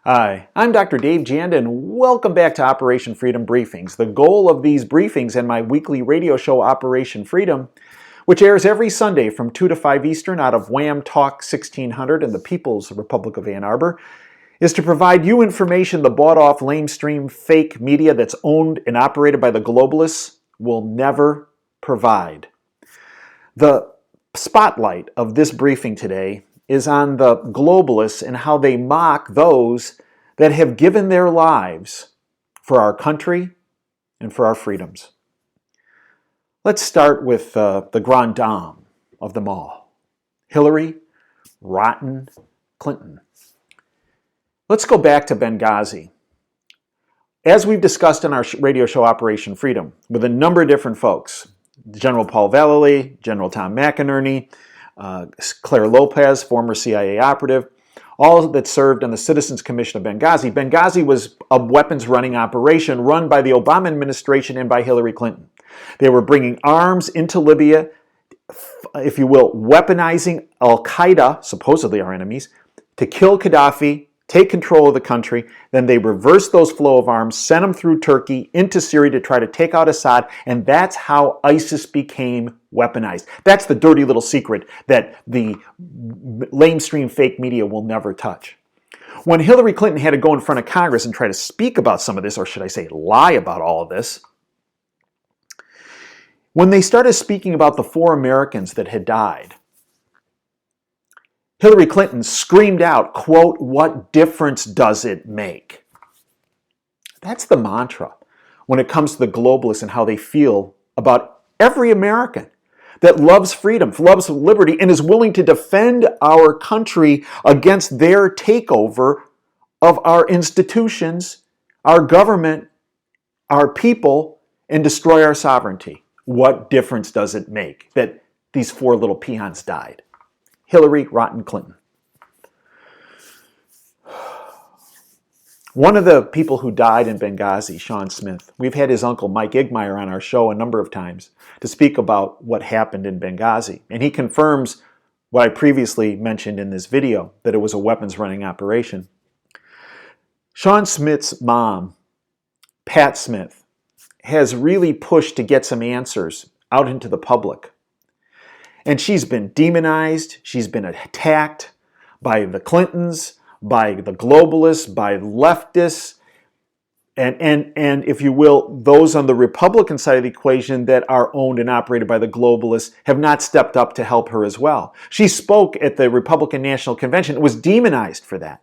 Hi, I'm Dr. Dave Janda, and welcome back to Operation Freedom Briefings. The goal of these briefings and my weekly radio show Operation Freedom, which airs every Sunday from 2 to 5 Eastern out of Wham Talk 1600 in the People's Republic of Ann Arbor, is to provide you information the bought-off, lamestream, fake media that's owned and operated by the globalists will never provide. The spotlight of this briefing today is on the globalists and how they mock those that have given their lives for our country and for our freedoms. Let's start with the grande dame of them all, Hillary Rotten Clinton. Let's go back to Benghazi. As we've discussed in our radio show Operation Freedom with a number of different folks, General Paul Vallely, General Tom McInerney, Claire Lopez, former CIA operative, all that served on the Citizens Commission of Benghazi. Benghazi was a weapons-running operation run by the Obama administration and by Hillary Clinton. They were bringing arms into Libya, if you will, weaponizing al-Qaeda, supposedly our enemies, to kill Gaddafi, take control of the country. Then they reversed those flow of arms, sent them through Turkey into Syria to try to take out Assad, and that's how ISIS became weaponized. That's the dirty little secret that the lamestream fake media will never touch. When Hillary Clinton had to go in front of Congress and try to speak about some of this, or should I say lie about all of this, when they started speaking about the 4 Americans that had died, Hillary Clinton screamed out, quote, "What difference does it make?" That's the mantra when it comes to the globalists and how they feel about every American that loves freedom, loves liberty, and is willing to defend our country against their takeover of our institutions, our government, our people, and destroy our sovereignty. What difference does it make that these 4 little peons died? Hillary Rotten Clinton. One of the people who died in Benghazi, Sean Smith, we've had his uncle Mike Igmeyer on our show a number of times to speak about what happened in Benghazi. And he confirms what I previously mentioned in this video, that it was a weapons-running operation. Sean Smith's mom, Pat Smith, has really pushed to get some answers out into the public. And she's been demonized, she's been attacked by the Clintons, by the globalists, by leftists, and if you will, those on the Republican side of the equation that are owned and operated by the globalists have not stepped up to help her as well. She spoke at the Republican National Convention and was demonized for that.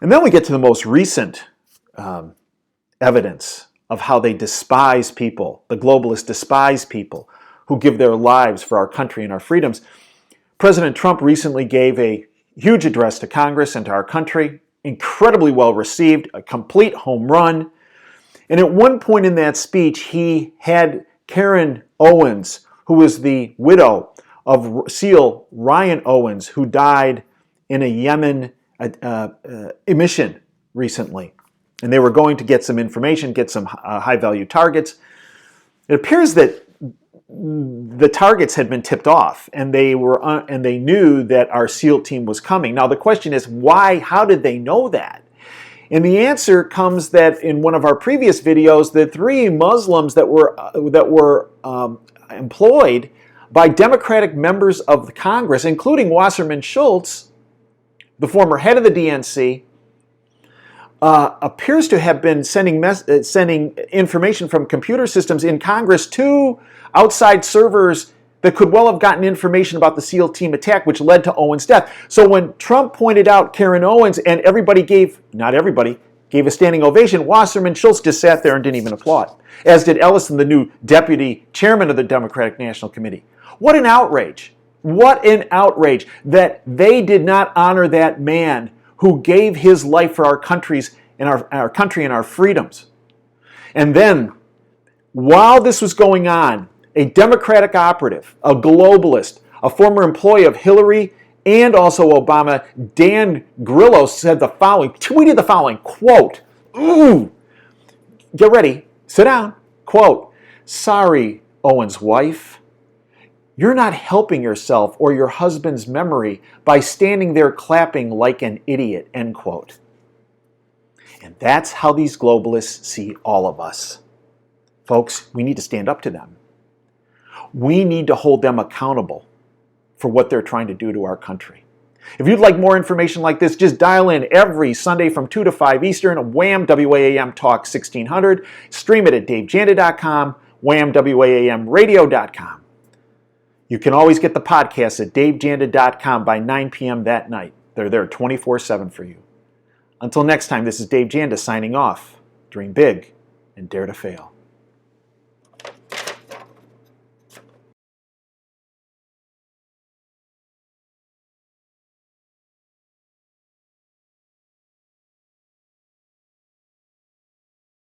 And then we get to the most recent evidence of how they despise people, the globalists despise people who give their lives for our country and our freedoms. President Trump recently gave a huge address to Congress and to our country, incredibly well received, a complete home run. And at one point in that speech, he had Karen Owens, who was the widow of SEAL Ryan Owens, who died in a Yemen mission recently. And they were going to get some information, get some high-value targets. It appears that the targets had been tipped off, and they knew that our SEAL team was coming. Now the question is, why? How did they know that? And the answer comes that in one of our previous videos, the 3 Muslims that were employed by Democratic members of the Congress, including Wasserman-Schultz, the former head of the DNC, appears to have been sending information from computer systems in Congress to outside servers that could well have gotten information about the SEAL team attack, which led to Owens' death. So when Trump pointed out Karen Owens and not everybody, gave a standing ovation, Wasserman-Schultz just sat there and didn't even applaud, as did Ellison, the new deputy chairman of the Democratic National Committee. What an outrage. What an outrage that they did not honor that man who gave his life for our countries and our country and our freedoms. And then, while this was going on, a Democratic operative, a globalist, a former employee of Hillary and also Obama, Dan Grillo, tweeted the following, quote, ooh, get ready, sit down, quote, "Sorry, Owens' wife, You're not helping yourself or your husband's memory by standing there clapping like an idiot, end quote. And that's how these globalists see all of us. Folks, we need to stand up to them. We need to hold them accountable for what they're trying to do to our country. If you'd like more information like this, just dial in every Sunday from 2 to 5 Eastern, Wham! WAAM Talk 1600. Stream it at davejanda.com, whamwamradio.com. You can always get the podcast at davejanda.com by 9 p.m. that night. They're there 24/7 for you. Until next time, this is Dave Janda signing off. Dream big and dare to fail.